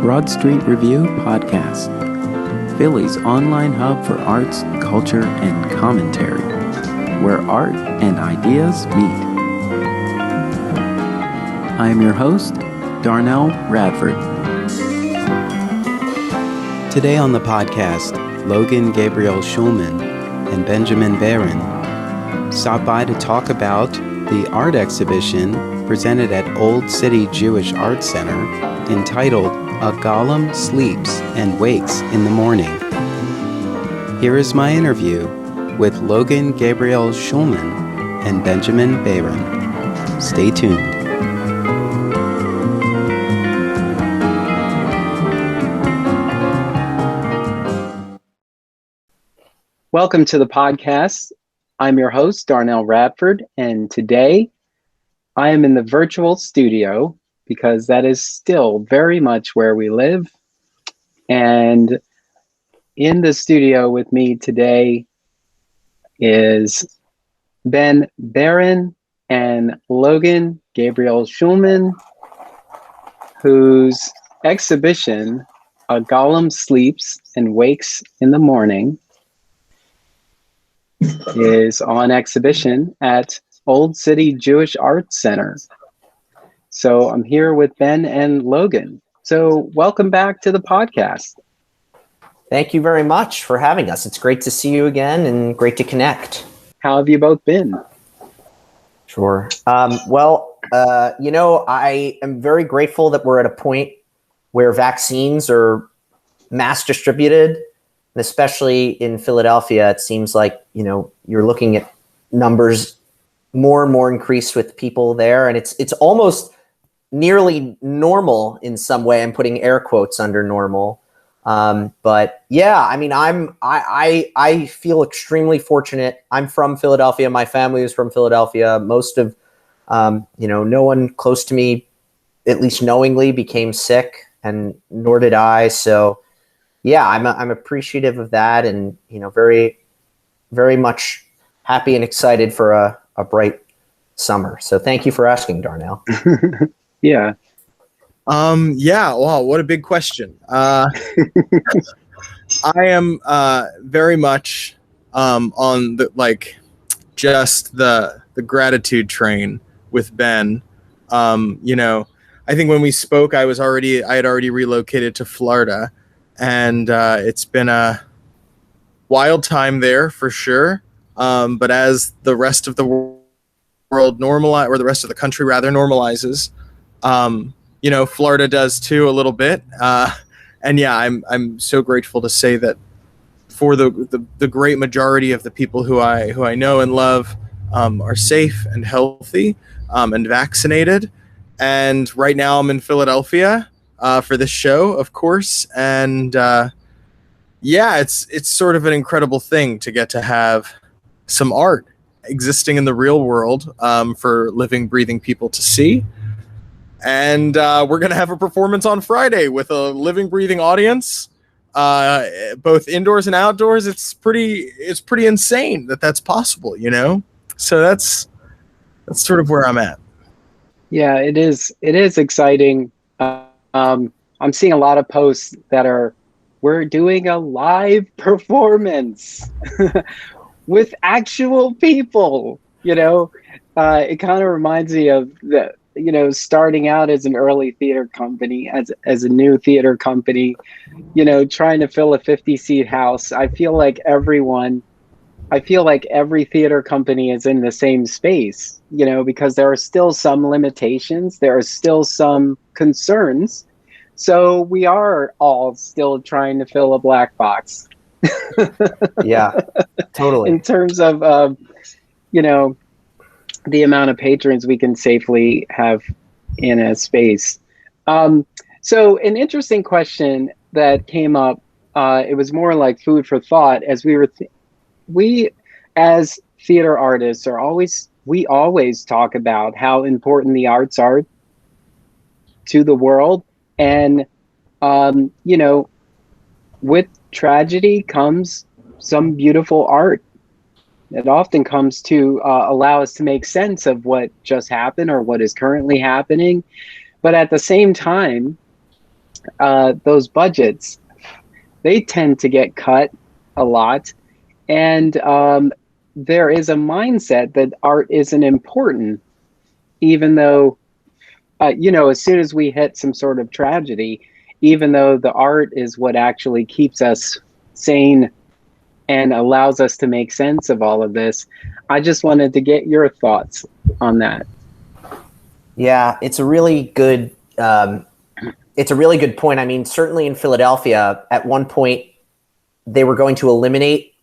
Broad Street Review Podcast, Philly's online hub for arts, culture, and commentary, where art and ideas meet. I am your host, Darnell Radford. Today on the podcast, Logan, Gabrielle Schulman, and Benjamin Behrend stop by to talk about the art exhibition presented at Old City Jewish Art Center entitled A Golem Sleeps and Wakes in the Morning. Here is my interview with Logan, Gabrielle Schulman, and Benjamin Behrend. Stay tuned. Welcome to the podcast. I'm your host, Darnell Radford, and today I am in the virtual studio because that is still very much where we live. And in the studio with me today is Ben Behrend and Logan, Gabrielle Schulman, whose exhibition, A Golem Sleeps and Wakes in the Morning, is on exhibition at Old City Jewish Art Center. So I'm here with Ben and Logan. So welcome back to the podcast. Thank you very much for having us. It's great to see you again and great to connect. How have you both been? Sure. I am very grateful that we're at a point where vaccines are mass distributed. And especially in Philadelphia, it seems like, you're looking at numbers more and more increased with people there. And it's almost nearly normal in some way. I'm putting air quotes under normal. But yeah, I mean, I feel extremely fortunate. I'm from Philadelphia. My family is from Philadelphia. Most of, no one close to me, at least knowingly, became sick, and nor did I. So yeah, I'm appreciative of that, and very, very much happy and excited for a bright summer. So thank you for asking, Darnell. Yeah. Wow, what a big question. I am very much on the gratitude train with Ben. I think when we spoke, I had already relocated to Florida. And it's been a wild time there for sure. But as the rest of the world or the rest of the country rather normalizes, Florida does too a little bit. And yeah, I'm so grateful to say that for the great majority of the people who I know and love are safe and healthy and vaccinated. And right now I'm in Philadelphia for this show, of course. And it's sort of an incredible thing to get to have some art existing in the real world for living, breathing people to see. And we're going to have a performance on Friday with a living, breathing audience, both indoors and outdoors. It's pretty insane that's possible, So that's sort of where I'm at. Yeah, it is exciting. I'm seeing a lot of posts that we're doing a live performance with actual people, it kind of reminds me of starting out as an early theater company, as a new theater company, trying to fill a 50-seat house. I feel like every theater company is in the same space, because there are still some limitations. There are still some concerns. So we are all still trying to fill a black box. Yeah, totally. In terms of, the amount of patrons we can safely have in a space. So an interesting question that came up, it was more like food for thought as we as theater artists we always talk about how important the arts are to the world. And, with tragedy comes some beautiful art. It often comes to allow us to make sense of what just happened or what is currently happening. But at the same time, those budgets, they tend to get cut a lot. And there is a mindset that art isn't important, even though, as soon as we hit some sort of tragedy, even though the art is what actually keeps us sane and allows us to make sense of all of this. I just wanted to get your thoughts on that. Yeah, it's a really good point. I mean, certainly in Philadelphia, at one point, they were going to eliminate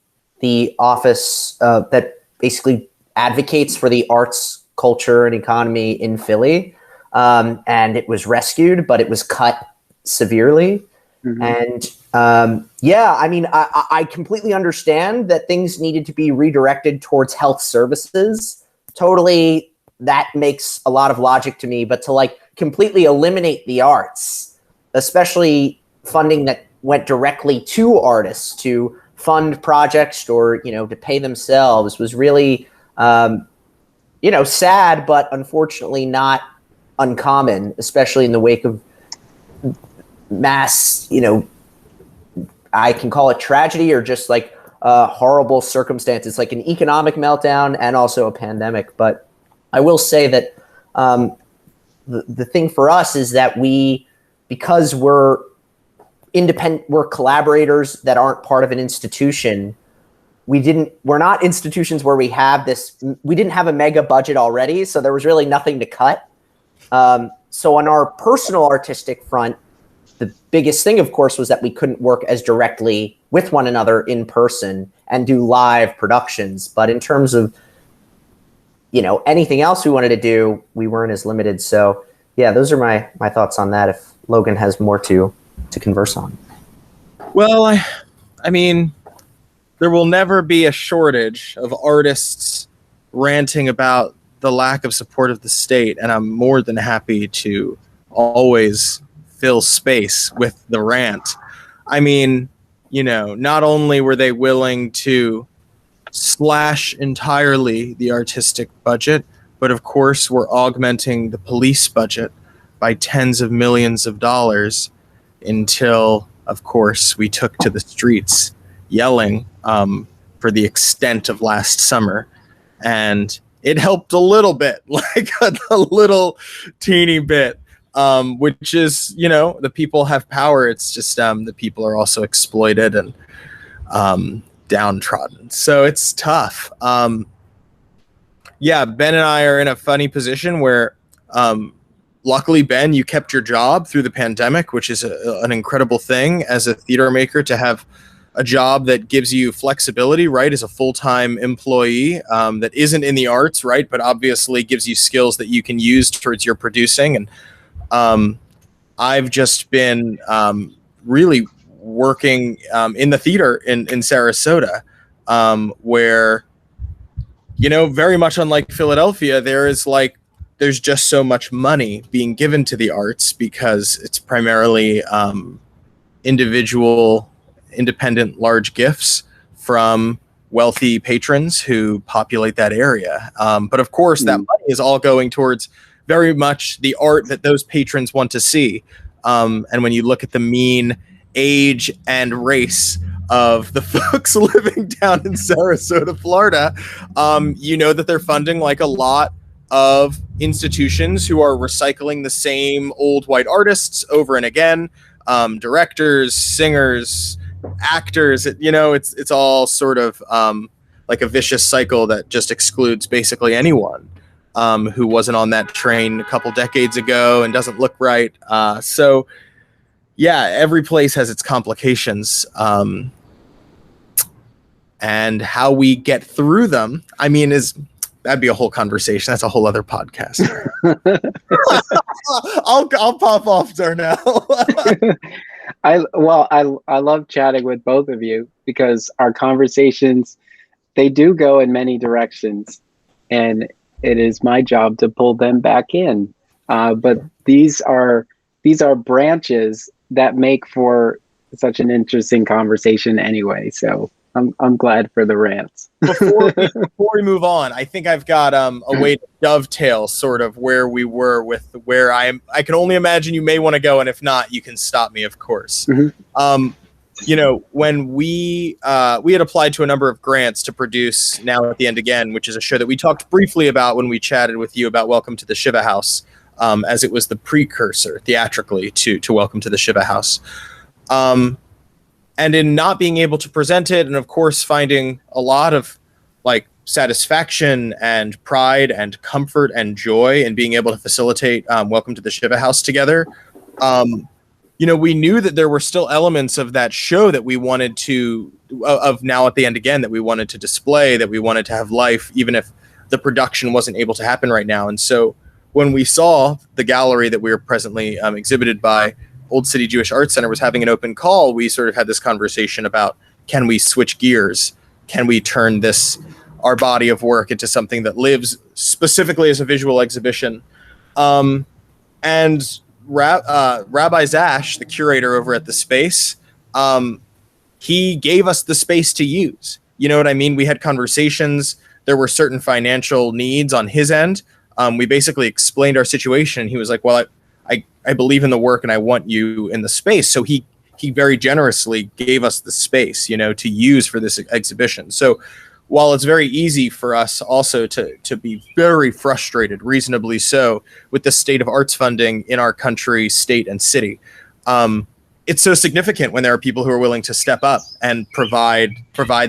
the office that basically advocates for the arts, culture, and economy in Philly. And it was rescued, but it was cut severely. Mm-hmm. And I mean, I completely understand that things needed to be redirected towards health services. Totally, that makes a lot of logic to me. But to like completely eliminate the arts, especially funding that went directly to artists to fund projects or, to pay themselves, was really, sad, but unfortunately not uncommon, especially in the wake of mass, I can call it tragedy or just like horrible circumstances, like an economic meltdown and also a pandemic. But I will say that the thing for us is that because we're independent, we're collaborators that aren't part of an institution. We're not institutions where we didn't have a mega budget already, so there was really nothing to cut. So on our personal artistic front, the biggest thing, of course, was that we couldn't work as directly with one another in person and do live productions. But in terms of, anything else we wanted to do, we weren't as limited. So yeah, those are my thoughts on that. If Logan has more to converse on. Well, I mean, there will never be a shortage of artists ranting about the lack of support of the state, and I'm more than happy to always fill space with the rant. I mean, not only were they willing to slash entirely the artistic budget, but of course we're augmenting the police budget by tens of millions of dollars until, of course, we took to the streets yelling for the extent of last summer. And it helped a little bit, like a little teeny bit, which is, the people have power. It's just the people are also exploited and downtrodden. So it's tough. Ben and I are in a funny position where luckily, Ben, you kept your job through the pandemic, which is an incredible thing as a theater maker to have a job that gives you flexibility, right, as a full-time employee that isn't in the arts, right, but obviously gives you skills that you can use towards your producing. And I've just been really working in the theater in Sarasota, where, very much unlike Philadelphia, there's just so much money being given to the arts because it's primarily independent large gifts from wealthy patrons who populate that area. But of course, that money is all going towards very much the art that those patrons want to see. And when you look at the mean age and race of the folks living down in Sarasota, Florida, that they're funding like a lot of institutions who are recycling the same old white artists over and again, directors, singers, actors. It's all sort of like a vicious cycle that just excludes basically anyone who wasn't on that train a couple decades ago and doesn't look right. So yeah, every place has its complications. And how we get through them, that'd be a whole conversation. That's a whole other podcast. I'll pop off, Darnell. I love chatting with both of you because our conversations, they do go in many directions, and it is my job to pull them back in. But these are branches that make for such an interesting conversation anyway. So I'm glad for the rants. Before we move on, I think I've got a way to dovetail sort of where we were with where I am. I can only imagine you may want to go, and if not, you can stop me, of course. Mm-hmm. When we had applied to a number of grants to produce Now at the End Again, which is a show that we talked briefly about when we chatted with you about Welcome to the Shiva House, as it was the precursor theatrically to Welcome to the Shiva House. And in not being able to present it, and of course finding a lot of like satisfaction and pride and comfort and joy in being able to facilitate Welcome to the Shiva House together, we knew that there were still elements of that show that we wanted to, of Now at the End Again, that we wanted to display, that we wanted to have life, even if the production wasn't able to happen right now. And so when we saw the gallery that we were presently exhibited by, Old City Jewish Art Center, was having an open call, we sort of had this conversation about, can we switch gears? Can we turn our body of work into something that lives specifically as a visual exhibition? And Rabbi Zash, the curator over at the space, he gave us the space to use. You know what I mean? We had conversations. There were certain financial needs on his end. We basically explained our situation. He was like, well, I believe in the work and I want you in the space. So he very generously gave us the space, to use for this exhibition. So while it's very easy for us also to be very frustrated, reasonably so, with the state of arts funding in our country, state, and city, it's so significant when there are people who are willing to step up and provide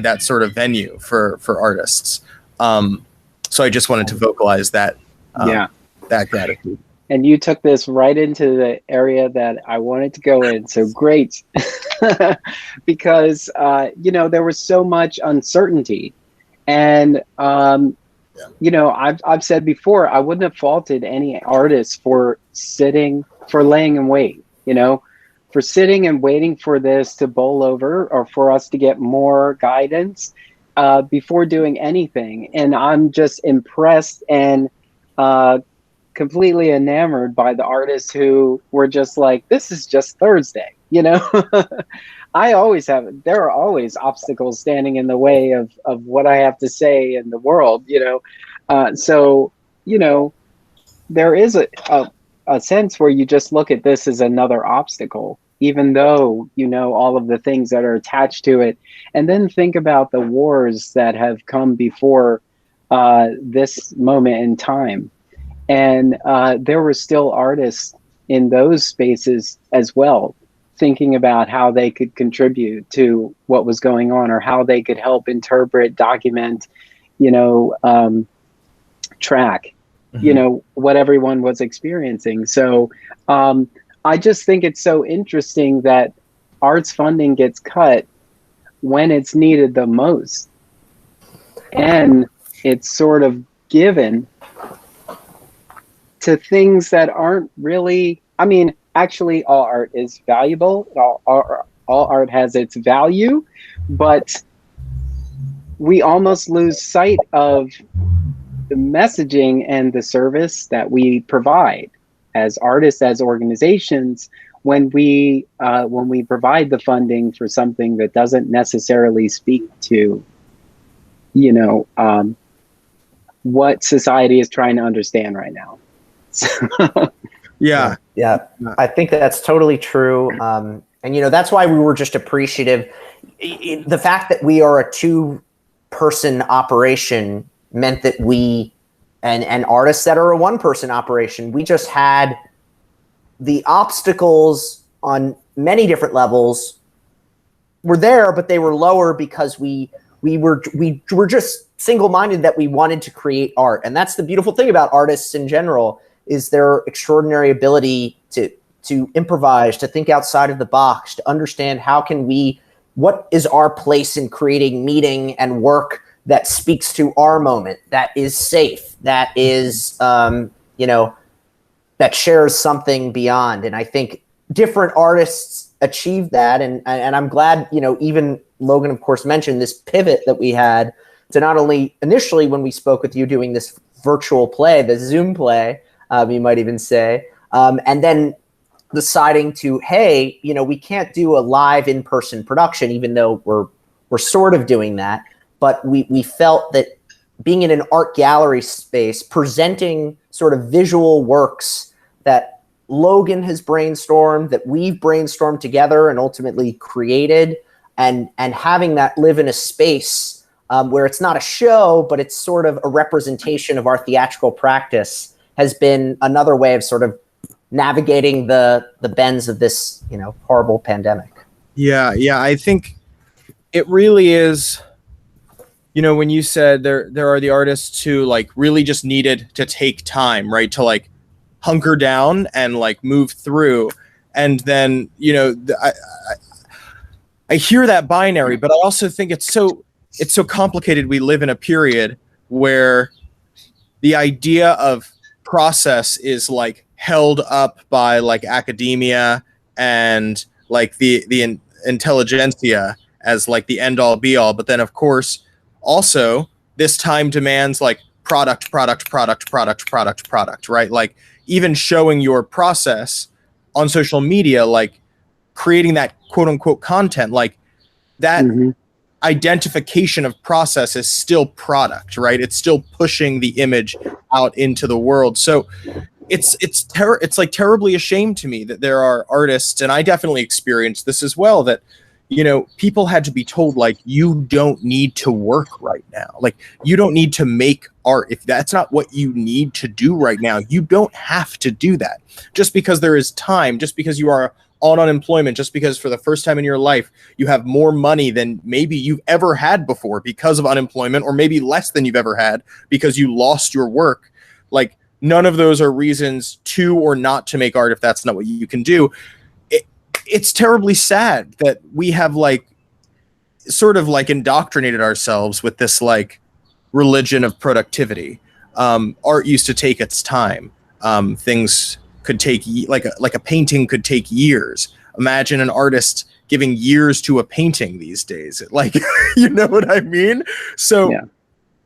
that sort of venue for artists. So I just wanted to vocalize that that gratitude. And you took this right into the area that I wanted to go in. So great. Because, there was so much uncertainty. And, I've said before, I wouldn't have faulted any artist for laying in wait, for sitting and waiting for this to bowl over or for us to get more guidance before doing anything. And I'm just impressed and completely enamored by the artists who were just like, this is just Thursday, I always there are always obstacles standing in the way of what I have to say in the world, so there is a sense where you just look at this as another obstacle, even though all of the things that are attached to it, and then think about the wars that have come before this moment in time. And there were still artists in those spaces as well, thinking about how they could contribute to what was going on, or how they could help interpret, document, track, what everyone was experiencing. So I just think it's so interesting that arts funding gets cut when it's needed the most. And it's sort of given to things that aren't really, actually all art is valuable. All art has its value, but we almost lose sight of the messaging and the service that we provide as artists, as organizations, when we provide the funding for something that doesn't necessarily speak to, what society is trying to understand right now. Yeah. I think that's totally true. And, that's why we were just appreciative. The fact that we are a 2-person operation meant that we, and artists that are a 1-person operation, we just had the obstacles on many different levels were there, but they were lower because we were just single-minded that we wanted to create art. And that's the beautiful thing about artists in general, is their extraordinary ability to improvise, to think outside of the box, to understand what is our place in creating meaning and work that speaks to our moment, that is safe, that is, that shares something beyond. And I think different artists achieve that. And I'm glad, even Logan, of course, mentioned this pivot that we had to not only initially when we spoke with you doing this virtual play, the Zoom play, you might even say, and then deciding to, hey, we can't do a live in-person production, even though we're we're sort of doing that, but we felt that being in an art gallery space, presenting sort of visual works that Logan has brainstormed, that we've brainstormed together and ultimately created, and having that live in a space where it's not a show, but it's sort of a representation of our theatrical practice, has been another way of sort of navigating the bends of this, horrible pandemic. Yeah, I think it really is. When you said there are the artists who like really just needed to take time, right, to like hunker down and like move through, and then I hear that binary, but I also think it's so complicated. We live in a period where the idea of process is like held up by like academia and like the intelligentsia as like the end all be all, but then of course also this time demands like product, right? Like even showing your process on social media, like creating that quote unquote content, like that identification of process is still product, right? It's still pushing the image out into the world. So it's like terribly a shame to me that there are artists, and I definitely experienced this as well, that people had to be told, like, you don't need to work right now. Like, you don't need to make art. If that's not what you need to do right now, you don't have to do that. Just because there is time, just because you are on unemployment, just because for the first time in your life, you have more money than maybe you've ever had before because of unemployment, or maybe less than you've ever had because you lost your work. Like, none of those are reasons to or not to make art if that's not what you can do. It's terribly sad that we have like sort of like indoctrinated ourselves with this like religion of productivity. Art used to take its time. Things could take like a painting could take years. Imagine an artist giving years to a painting these days. Like, you know what I mean? So yeah.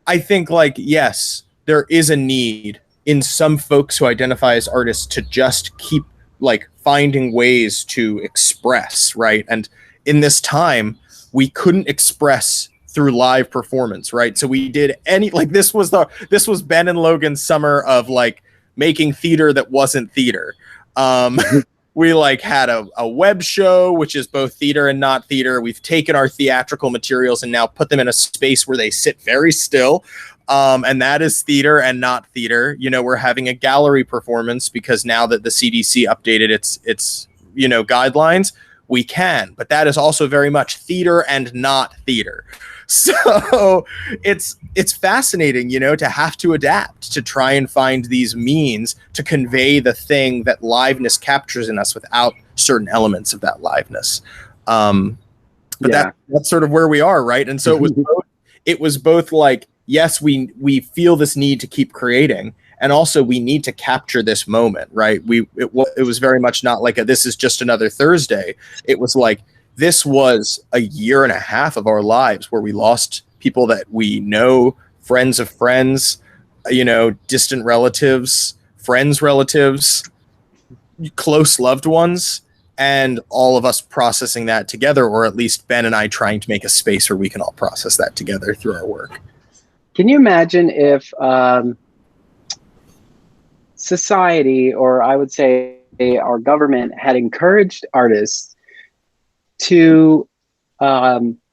I think like, yes, there is a need in some folks who identify as artists to just keep like finding ways to express, right? And in this time, we couldn't express through live performance, right? So we did this was Ben and Logan's summer of like making theater that wasn't theater. We like had a web show, which is both theater and not theater. We've taken our theatrical materials and now put them in a space where they sit very still. And that is theater and not theater. We're having a gallery performance because now that the CDC updated its guidelines, we can. But that is also very much theater and not theater. So it's fascinating, to have to adapt, to try and find these means to convey the thing that liveness captures in us without certain elements of that liveness. But yeah. That's sort of where we are, right? And so it was both like, yes, we feel this need to keep creating, and also we need to capture this moment, right? It was very much not like this is just another Thursday. It was like, this was a year and a half of our lives where we lost people that we know, friends of friends, distant relatives, friends' relatives, close loved ones, and all of us processing that together, or at least Ben and I trying to make a space where we can all process that together through our work. Can you imagine if society, or I would say our government, had encouraged artists to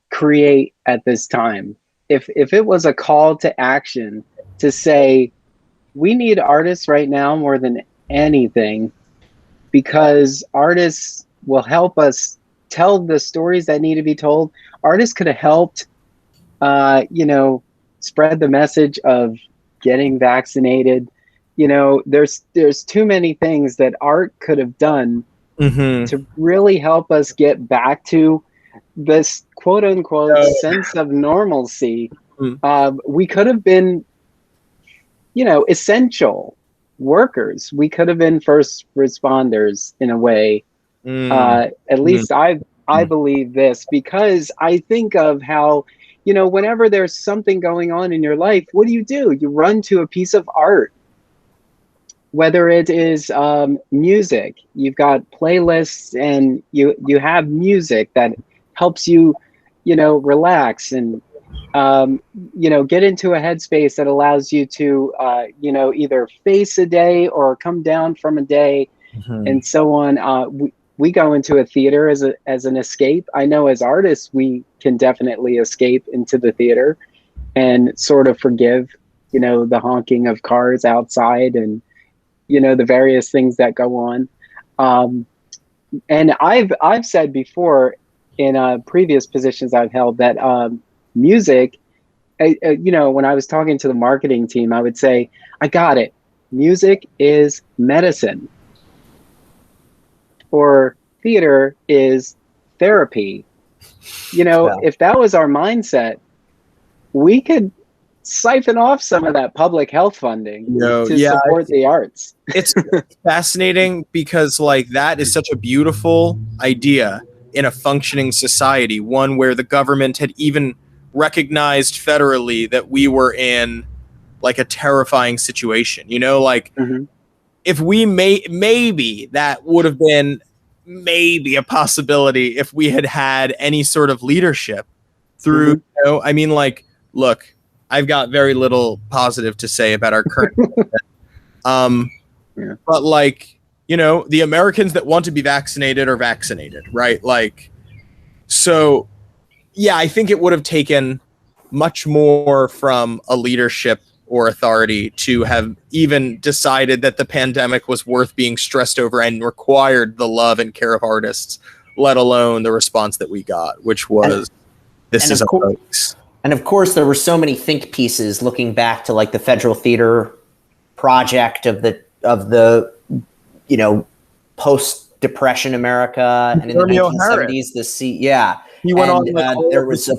create at this time? If it was a call to action to say, we need artists right now more than anything, because artists will help us tell the stories that need to be told. Artists could have helped, spread the message of getting vaccinated. There's too many things that art could have done to really help us get back to this quote unquote sense of normalcy. We could have been, essential workers. We could have been first responders in a way. At least I believe this, because I think of how, whenever there's something going on in your life, what do? You run to a piece of art. Whether it is music, you've got playlists, and you have music that helps you relax and, get into a headspace that allows you to, either face a day or come down from a day and so on. We go into a theater as an escape. I know as artists, we can definitely escape into the theater and sort of forgive, the honking of cars outside and, the various things that go on. And I've said before in previous positions I've held that music, when I was talking to the marketing team, I would say, I got it. Music is medicine. Or theater is therapy. If that was our mindset, we could siphon off some of that public health funding to support the arts. It's fascinating because that is such a beautiful idea in a functioning society, one where the government had even recognized federally that we were in a terrifying situation. If we maybe that would have been maybe a possibility if we had any sort of leadership through, look, I've got very little positive to say about our current but the Americans that want to be vaccinated are vaccinated, right? So yeah, I think it would have taken much more from a leadership or authority to have even decided that the pandemic was worth being stressed over and required the love and care of artists, let alone the response that we got, which was, this is a hoax. And of course, there were so many think pieces looking back to the Federal Theater Project of the post-Depression America, and in the 1970s, he went on. There was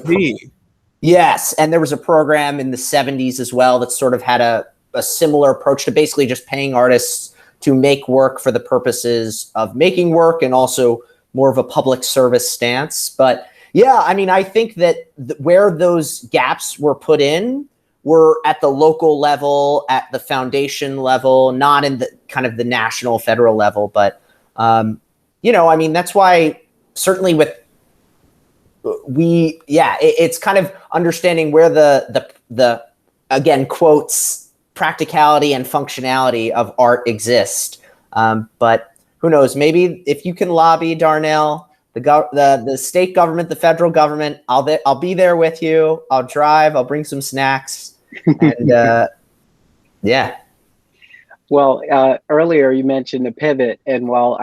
Yes, and there was a program in the 70s as well that sort of had a similar approach to basically just paying artists to make work for the purposes of making work and also more of a public service stance. But yeah, I think that where those gaps were put in were at the local level, at the foundation level, not in the kind of the national federal level. But, that's why certainly with it's kind of understanding where the again quotes practicality and functionality of art exist. But who knows? Maybe if you can lobby, Darnell, the state government, the federal government, I'll be there with you. I'll drive. I'll bring some snacks. And yeah. Well, earlier you mentioned a pivot, and while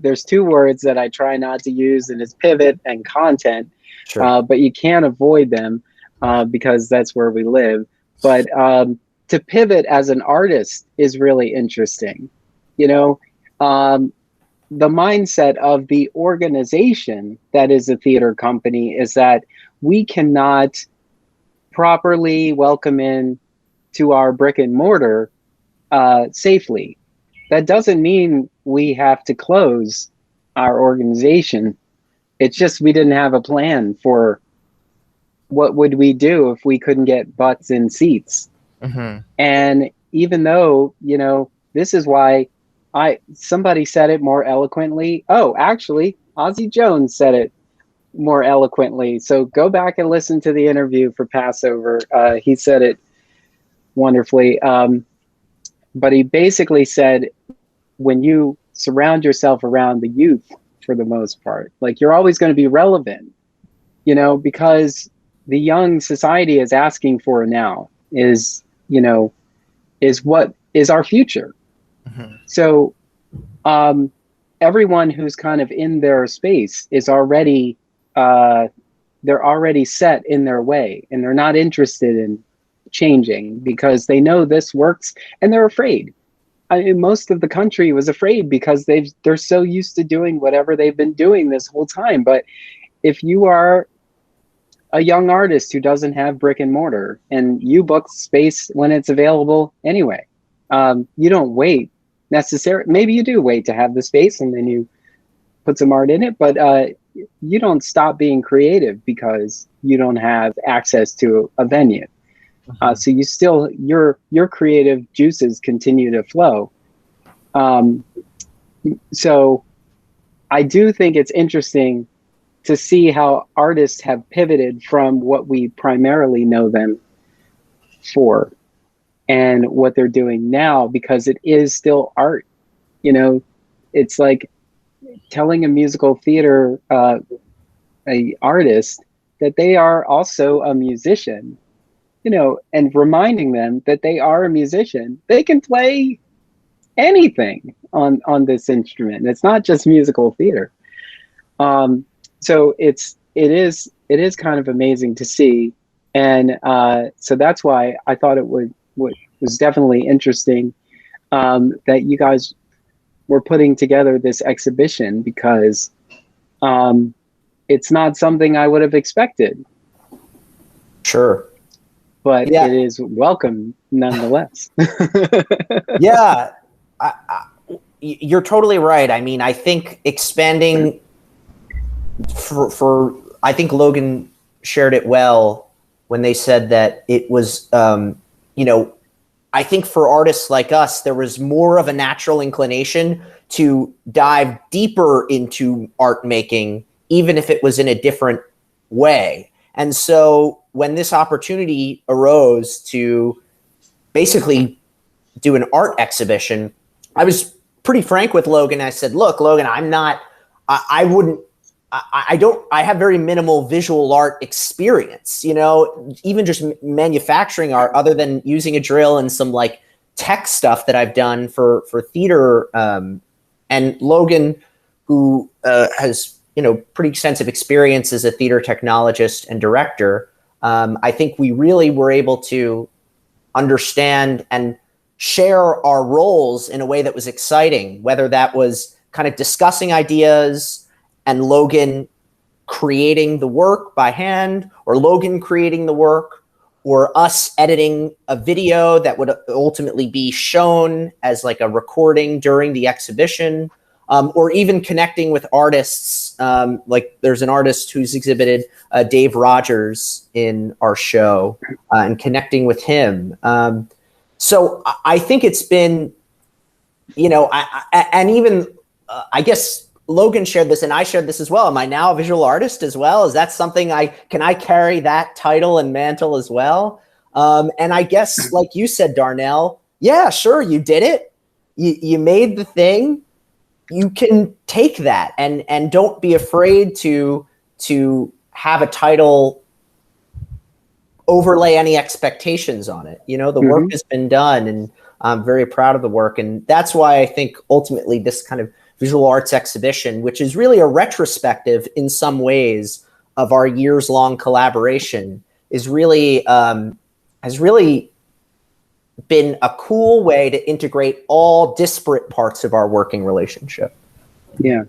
there's two words that I try not to use, and it's pivot and content. Sure. But you can't avoid them because that's where we live. But to pivot as an artist is really interesting. The mindset of the organization that is a theater company is that we cannot properly welcome in to our brick and mortar safely. That doesn't mean we have to close our organization. It's just we didn't have a plan for what would we do if we couldn't get butts in seats. Mm-hmm. And even though, this is why somebody said it more eloquently. Oh, actually, Ozzy Jones said it more eloquently. So go back and listen to the interview for Passover. He said it wonderfully. But he basically said, when you surround yourself around the youth, for the most part, you're always going to be relevant, because the young society is asking for now is what is our future. Mm-hmm. So everyone who's kind of in their space is already they're already set in their way, and they're not interested in changing because they know this works, and they're afraid. Most of the country was afraid because they're so used to doing whatever they've been doing this whole time. But if you are a young artist who doesn't have brick and mortar and you book space when it's available anyway, you don't wait necessarily. Maybe you do wait to have the space and then you put some art in it, but you don't stop being creative because you don't have access to a venue. So you still, your creative juices continue to flow. So I do think it's interesting to see how artists have pivoted from what we primarily know them for and what they're doing now, because it is still art. You know, it's like telling a musical theater a artist that they are also a musician, you know, and reminding them that they are a musician. They can play anything on this instrument. It's not just musical theater. So it is kind of amazing to see, and so that's why I thought it was definitely interesting that you guys were putting together this exhibition, because it's not something I would have expected. Sure. But it is welcome nonetheless. Yeah, you're totally right. I mean, I think expanding for I think Logan shared it well when they said that it was, you know, I think for artists like us, there was more of a natural inclination to dive deeper into art making, even if it was in a different way. And so when this opportunity arose to basically do an art exhibition, I was pretty frank with Logan. I said, look, Logan, I have very minimal visual art experience, you know, even just manufacturing art, other than using a drill and some like tech stuff that I've done for theater. And Logan, who has, you know, pretty extensive experience as a theater technologist and director, I think we really were able to understand and share our roles in a way that was exciting, whether that was kind of discussing ideas and Logan creating the work by hand, or Logan creating the work, or us editing a video that would ultimately be shown as like a recording during the exhibition, or even connecting with artists. Like there's an artist who's exhibited, Dave Rogers, in our show, and connecting with him. So I think it's been, you know, and even I guess Logan shared this and I shared this as well. Am I now a visual artist as well? Is that something can I carry that title and mantle as well? And I guess, like you said, Darnell, yeah, sure, you did it. You made the thing. You can take that and don't be afraid to have a title overlay any expectations on it. You know, the work has been done, and I'm very proud of the work. And that's why I think ultimately this kind of visual arts exhibition, which is really a retrospective in some ways of our years-long collaboration, is really has really been a cool way to integrate all disparate parts of our working relationship. Yeah,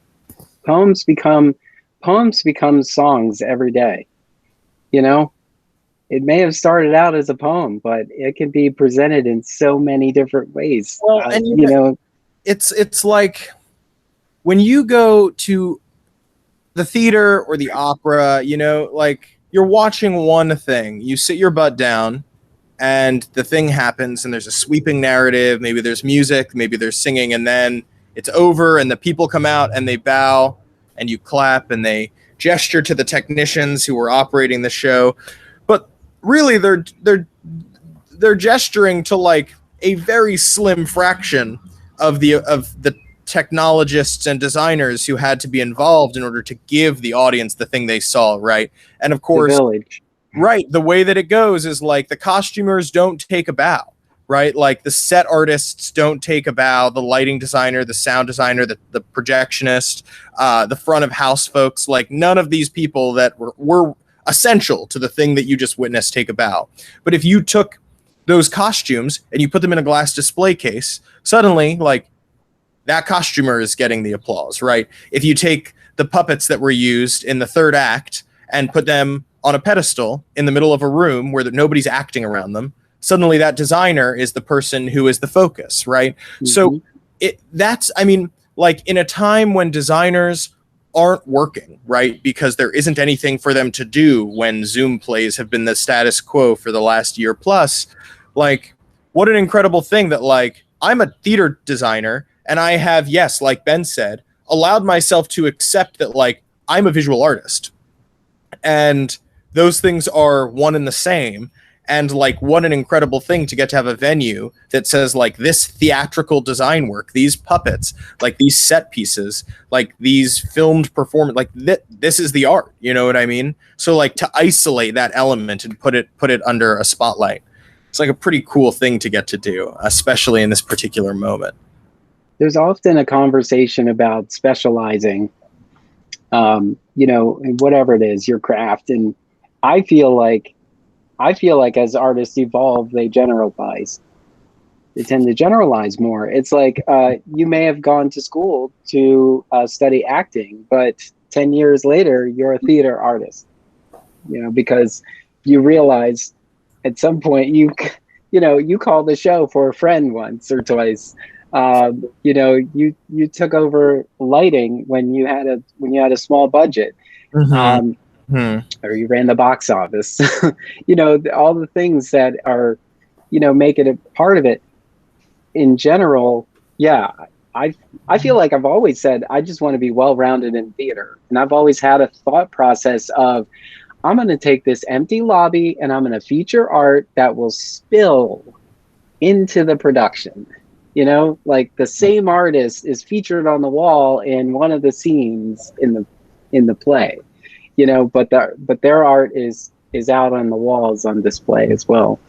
poems become songs every day. You know, it may have started out as a poem, but it can be presented in so many different ways. Well, and you know, it's like when you go to the theater or the opera, you know, like you're watching one thing, you sit your butt down and the thing happens and there's a sweeping narrative, maybe there's music, maybe there's singing, and then it's over and the people come out and they bow and you clap and they gesture to the technicians who are operating the show. But really they're gesturing to like a very slim fraction of the technologists and designers who had to be involved in order to give the audience the thing they saw, right? And of course, right, the way that it goes is like the costumers don't take a bow, right? Like the set artists don't take a bow, the lighting designer, the sound designer, the projectionist, the front of house folks, like none of these people that were essential to the thing that you just witnessed take a bow. But if you took those costumes and you put them in a glass display case, suddenly like that costumer is getting the applause, right? If you take the puppets that were used in the third act and put them on a pedestal in the middle of a room where nobody's acting around them, suddenly that designer is the person who is the focus, right? Mm-hmm. So I mean, like in a time when designers aren't working, right? Because there isn't anything for them to do when Zoom plays have been the status quo for the last year plus, like what an incredible thing that like I'm a theater designer and I have, yes, like Ben said, allowed myself to accept that like I'm a visual artist, and those things are one and the same. And like, what an incredible thing to get to have a venue that says like this theatrical design work, these puppets, like these set pieces, like these filmed performance, like this is the art, you know what I mean? So like to isolate that element and put it under a spotlight, it's like a pretty cool thing to get to do, especially in this particular moment. There's often a conversation about specializing, in whatever it is, your craft. And I feel like as artists evolve, they generalize. They tend to generalize more. It's like you may have gone to school to study acting, but 10 years later, you're a theater artist, because you realize at some point you called the show for a friend once or twice. You took over lighting when you had a small budget. Mm-hmm. Or you ran the box office, all the things that are, make it a part of it. In general, yeah, I feel like I've always said, I just want to be well-rounded in theater. And I've always had a thought process of, I'm going to take this empty lobby and I'm going to feature art that will spill into the production. Like the same artist is featured on the wall in one of the scenes in the play. But their art is out on the walls on display as well.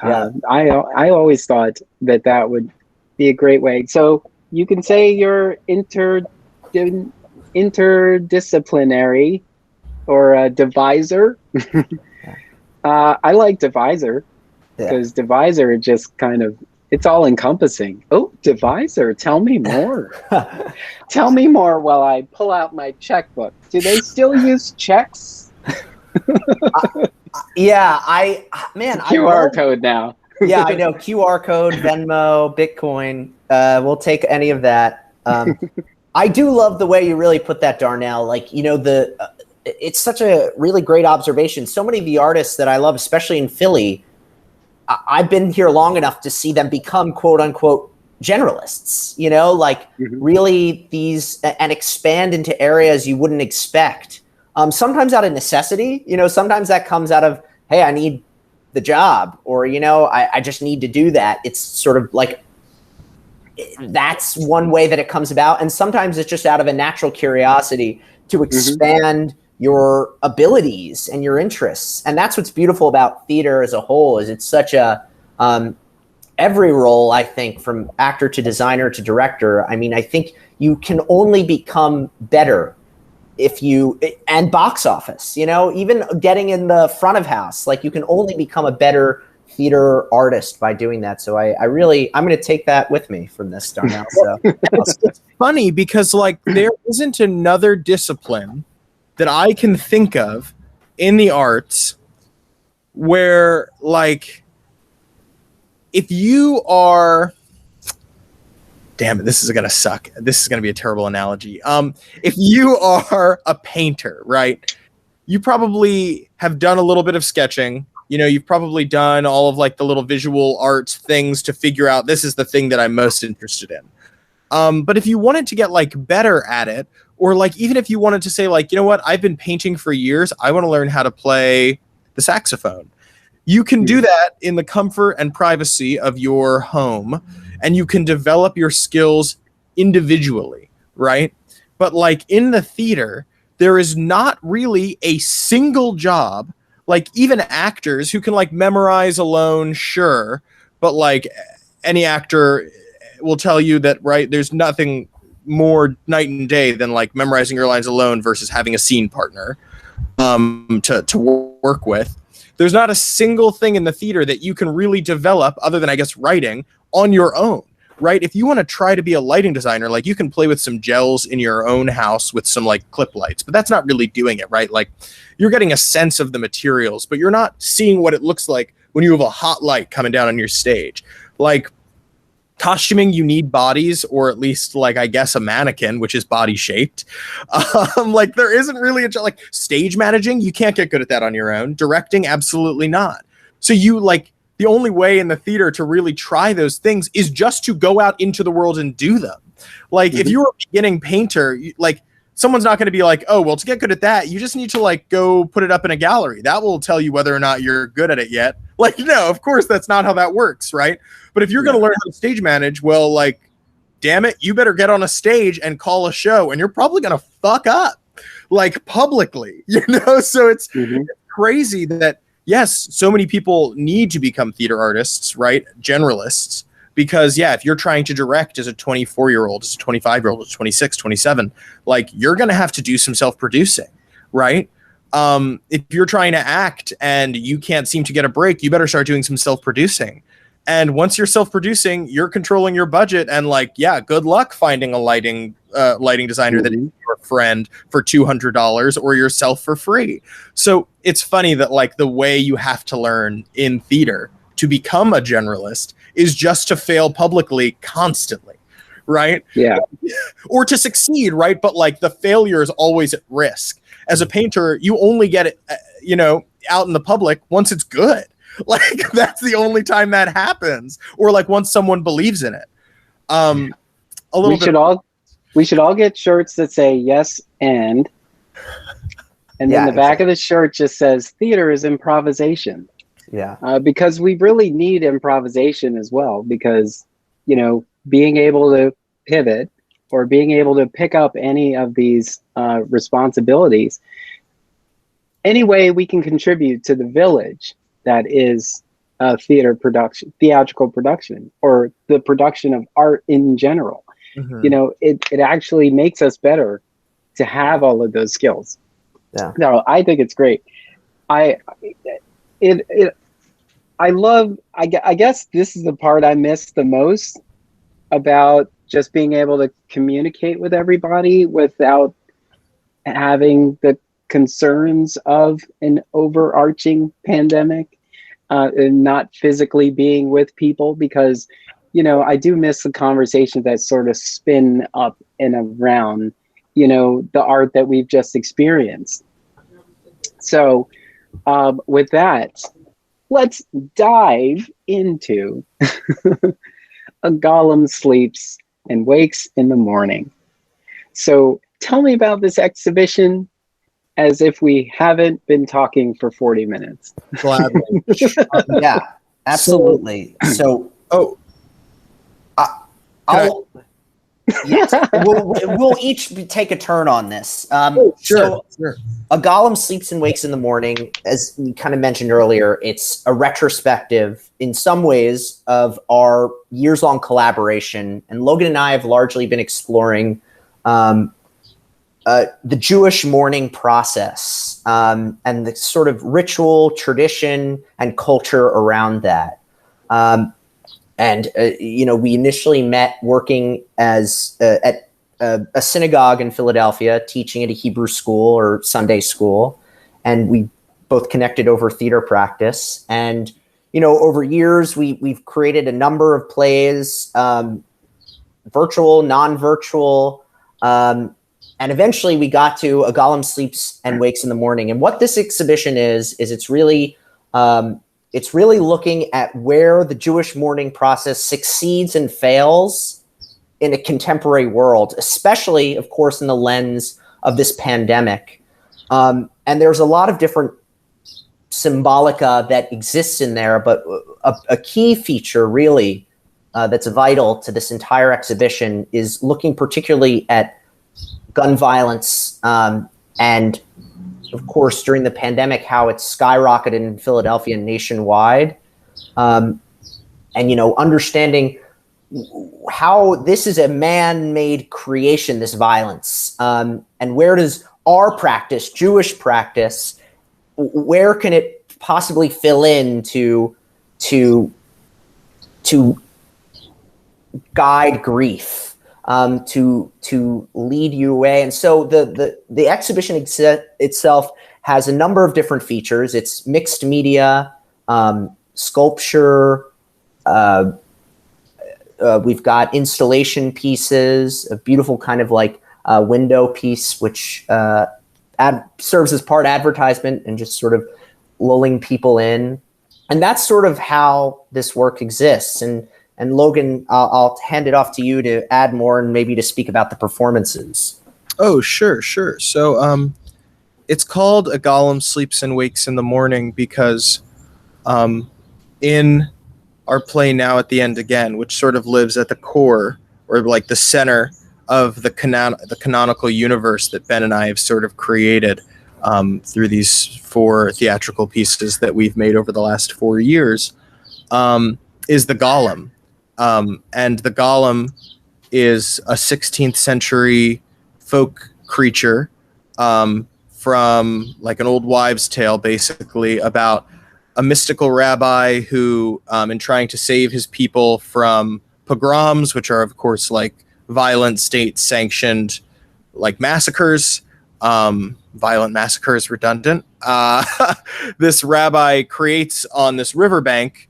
Yeah. I always thought that would be a great way. So you can say you're interdisciplinary or a divisor. I like divisor because divisor just kind of, it's all encompassing. Oh, divisor, tell me more. Tell me more while I pull out my checkbook. Do they still use checks? QR code now. Yeah, I know. QR code, Venmo, Bitcoin. We'll take any of that. I do love the way you really put that, Darnell. Like, it's such a really great observation. So many of the artists that I love, especially in Philly, I've been here long enough to see them become quote unquote generalists, really these and expand into areas you wouldn't expect. Sometimes out of necessity, sometimes that comes out of, hey, I need the job, or, I just need to do that. It's sort of like, that's one way that it comes about. And sometimes it's just out of a natural curiosity to expand your abilities and your interests. And that's what's beautiful about theater as a whole, is it's such a, every role, I think, from actor to designer to director, I think you can only become better and box office, even getting in the front of house, like you can only become a better theater artist by doing that. So I'm going to take that with me from this, Darnell. So it's funny because like there isn't another discipline that I can think of in the arts where, like, if you are, damn it, this is going to suck. This is going to be a terrible analogy. If you are a painter, right, you probably have done a little bit of sketching. You've probably done all of like the little visual arts things to figure out this is the thing that I'm most interested in. But if you wanted to get like better at it, or like even if you wanted to say like, I've been painting for years, I want to learn how to play the saxophone. You can do that in the comfort and privacy of your home, and you can develop your skills individually, right? But like in the theater, there is not really a single job, like even actors who can like memorize alone, sure, but like any actor will tell you that, right, there's nothing more night and day than like memorizing your lines alone versus having a scene partner to work with. There's not a single thing in the theater that you can really develop other than, I guess, writing on your own, right? If you want to try to be a lighting designer, like you can play with some gels in your own house with some like clip lights, but that's not really doing it, right? Like you're getting a sense of the materials, but you're not seeing what it looks like when you have a hot light coming down on your stage. Like costuming, you need bodies, or at least like, I guess, a mannequin, which is body shaped. Like there isn't really like stage managing. You can't get good at that on your own. Directing, absolutely not. So you like the only way in the theater to really try those things is just to go out into the world and do them. Like if you're a beginning painter, like someone's not going to be like, oh, well, to get good at that, you just need to like go put it up in a gallery. That will tell you whether or not you're good at it yet. Like, no, of course, that's not how that works, right? But if you're going to learn how to stage manage, well, like, damn it, you better get on a stage and call a show, and you're probably going to fuck up, like, publicly, So it's crazy that, yes, so many people need to become theater artists, right? Generalists. Because, if you're trying to direct as a 24-year-old, as a 25-year-old, as 26, 27, like, you're going to have to do some self-producing, right? If you're trying to act and you can't seem to get a break, you better start doing some self-producing. And once you're self-producing, you're controlling your budget. And, like, good luck finding a lighting designer that is your friend for $200 or yourself for free. So it's funny that, like, the way you have to learn in theater to become a generalist is just to fail publicly constantly, right? Yeah. Or to succeed, right? But like the failure is always at risk. As a painter, you only get it, out in the public once it's good. Like that's the only time that happens. Or like once someone believes in it. We should all get shirts that say yes and then the back of the shirt just says theater is improvisation. Yeah. Because we really need improvisation as well, because, being able to pivot or being able to pick up any of these responsibilities, any way we can contribute to the village that is theatrical production, or the production of art in general. It actually makes us better to have all of those skills. Yeah. No, I think it's great. I guess this is the part I miss the most about just being able to communicate with everybody without having the concerns of an overarching pandemic, and not physically being with people, because, I do miss the conversations that sort of spin up and around, the art that we've just experienced. So with that, let's dive into A Golem Sleeps and Wakes in the Morning. So tell me about this exhibition as if we haven't been talking for 40 minutes. Gladly. Yeah, absolutely. We'll each take a turn on this. Sure. A Golem Sleeps and Wakes in the Morning, as we kind of mentioned earlier, it's a retrospective in some ways of our years-long collaboration. And Logan and I have largely been exploring the Jewish mourning process, and the sort of ritual, tradition, and culture around that. We initially met working as at a synagogue in Philadelphia, teaching at a Hebrew school or Sunday school. And we both connected over theater practice. And, over years, we've created a number of plays, virtual, non-virtual, and eventually we got to A Golem Sleeps and Wakes in the Morning. And what this exhibition is it's really looking at where the Jewish mourning process succeeds and fails in a contemporary world, especially, of course, in the lens of this pandemic. And there's a lot of different symbolica that exists in there, but a key feature really that's vital to this entire exhibition is looking particularly at gun violence, and of course, during the pandemic, how it's skyrocketed in Philadelphia and nationwide, and understanding how this is a man-made creation, this violence, and where does our practice, Jewish practice, where can it possibly fill in to guide grief, to lead you away? And so the exhibition itself has a number of different features. It's mixed media, sculpture. We've got installation pieces, a beautiful kind of like window piece, which serves as part advertisement and just sort of lulling people in. And that's sort of how this work exists. And Logan, I'll hand it off to you to add more and maybe to speak about the performances. Oh, sure. So, it's called A Golem Sleeps and Wakes in the Morning because in our play Now at the End Again, which sort of lives at the core or like the center of the canonical universe that Ben and I have sort of created through these 4 theatrical pieces that we've made over the last 4 years, is the Golem. And the Golem is a 16th century folk creature from like an old wives' tale, basically, about a mystical rabbi who, in trying to save his people from pogroms, which are, of course, like violent state-sanctioned like massacres, violent massacres, redundant. This rabbi creates on this riverbank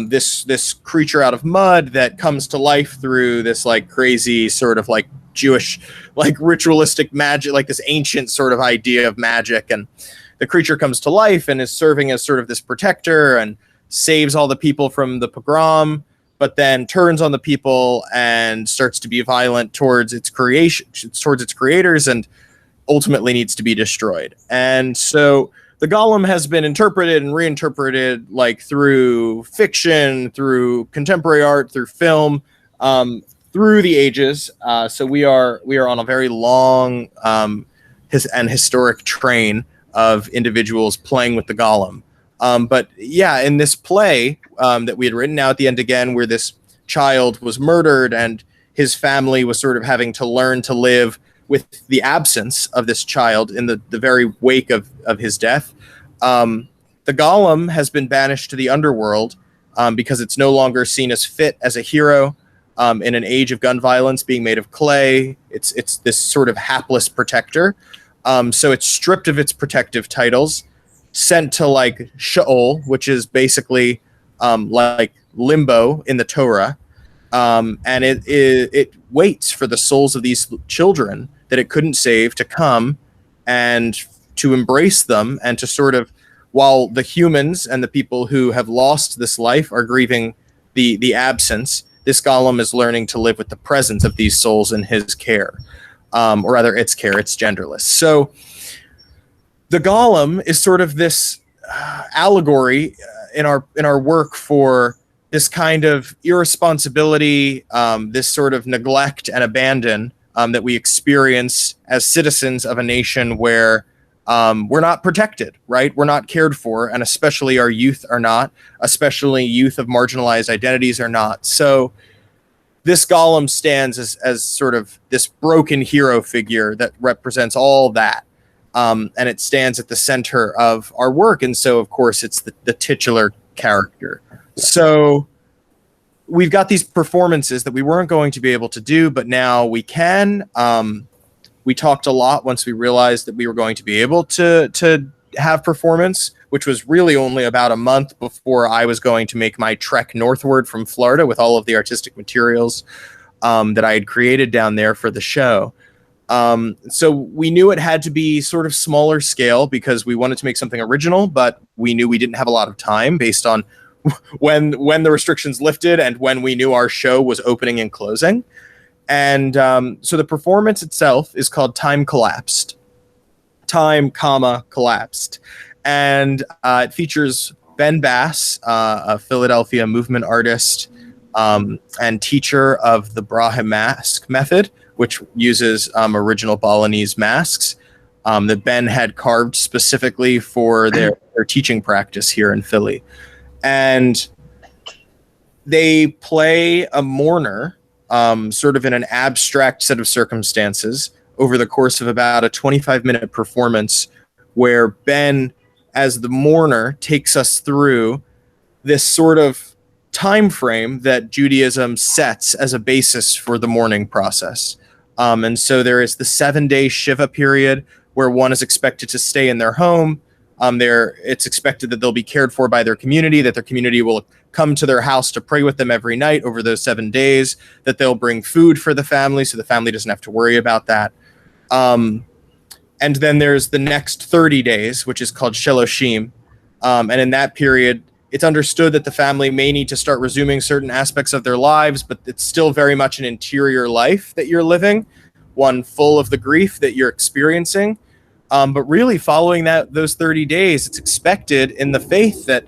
this creature out of mud that comes to life through this like crazy sort of like Jewish like ritualistic magic, like this ancient sort of idea of magic. And the creature comes to life and is serving as sort of this protector and saves all the people from the pogrom, but then turns on the people and starts to be violent towards its creation, towards its creators, and ultimately needs to be destroyed. And so the Golem has been interpreted and reinterpreted like through fiction, through contemporary art, through film, through the ages. So we are on a very long and historic train of individuals playing with the Golem. But yeah, in this play that we had written Now at the End Again, where this child was murdered and his family was sort of having to learn to live with the absence of this child in the very wake of his death. The Golem has been banished to the underworld because it's no longer seen as fit as a hero in an age of gun violence, being made of clay. It's this sort of hapless protector. So it's stripped of its protective titles, sent to like Sheol, which is basically like limbo in the Torah. And it waits for the souls of these children that it couldn't save to come and to embrace them, and to sort of, while the humans and the people who have lost this life are grieving the absence, this Golem is learning to live with the presence of these souls in his care, or rather its care. It's genderless. So the Golem is sort of this allegory in our work for this kind of irresponsibility, this sort of neglect and abandon that we experience as citizens of a nation where we're not protected, right? We're not cared for, and especially our youth are not, especially youth of marginalized identities are not. So this Golem stands as sort of this broken hero figure that represents all that. And it stands at the center of our work. And so, of course, it's the titular character. So we've got these performances that we weren't going to be able to do, but now we can. We talked a lot once we realized that we were going to be able to have performance, which was really only about a month before I was going to make my trek northward from Florida with all of the artistic materials that I had created down there for the show. So we knew it had to be sort of smaller scale because we wanted to make something original, but we knew we didn't have a lot of time based on when the restrictions lifted and when we knew our show was opening and closing. And so the performance itself is called Time Collapsed. Time, collapsed. And it features Ben Bass, a Philadelphia movement artist and teacher of the Brahim mask method, which uses original Balinese masks that Ben had carved specifically for their teaching practice here in Philly. And they play a mourner sort of in an abstract set of circumstances over the course of about a 25-minute performance where Ben, as the mourner, takes us through this sort of time frame that Judaism sets as a basis for the mourning process. And so there is the 7-day Shiva period where one is expected to stay in their home. It's expected that they'll be cared for by their community, that their community will come to their house to pray with them every night over those 7 days, that they'll bring food for the family so the family doesn't have to worry about that. And then there's the next 30 days, which is called Sheloshim. And in that period, it's understood that the family may need to start resuming certain aspects of their lives, but it's still very much an interior life that you're living one full of the grief that you're experiencing. But really following those 30 days, it's expected in the faith that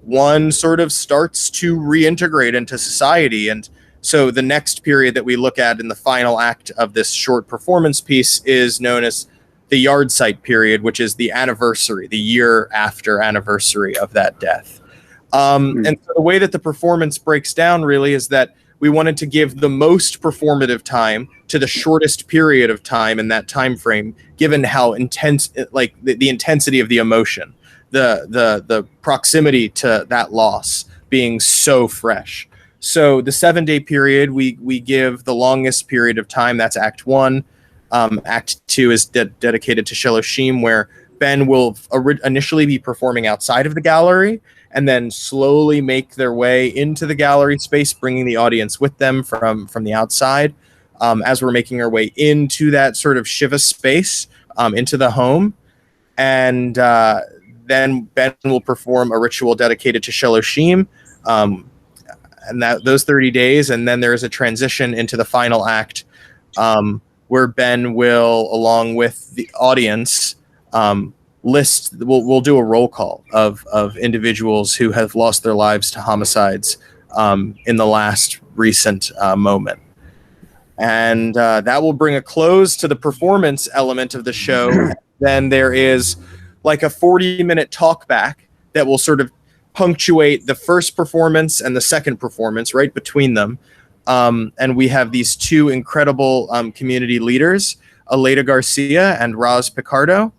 one sort of starts to reintegrate into society. And so the next period that we look at in the final act of this short performance piece is known as the yard site period, which is the anniversary, the year after anniversary of that death. And so the way that the performance breaks down really is that we wanted to give the most performative time to the shortest period of time in that time frame, given how intense, like the intensity of the emotion, the proximity to that loss being so fresh. So the 7-day period, we give the longest period of time. That's Act 1. Act 2 is dedicated to Shiloshim, where Ben will initially be performing outside of the gallery and then slowly make their way into the gallery space, bringing the audience with them from the outside. As we're making our way into that sort of Shiva space, into the home. And then Ben will perform a ritual dedicated to Shiloshim, and those 30 days. And then there is a transition into the final act, where Ben will, along with the audience, we'll do a roll call of individuals who have lost their lives to homicides in the last recent moment. And that will bring a close to the performance element of the show. Then there is like a 40-minute talk back that will sort of punctuate the first performance and the second performance, right between them. And we have these two incredible community leaders, Aleda Garcia and Raz Picardo,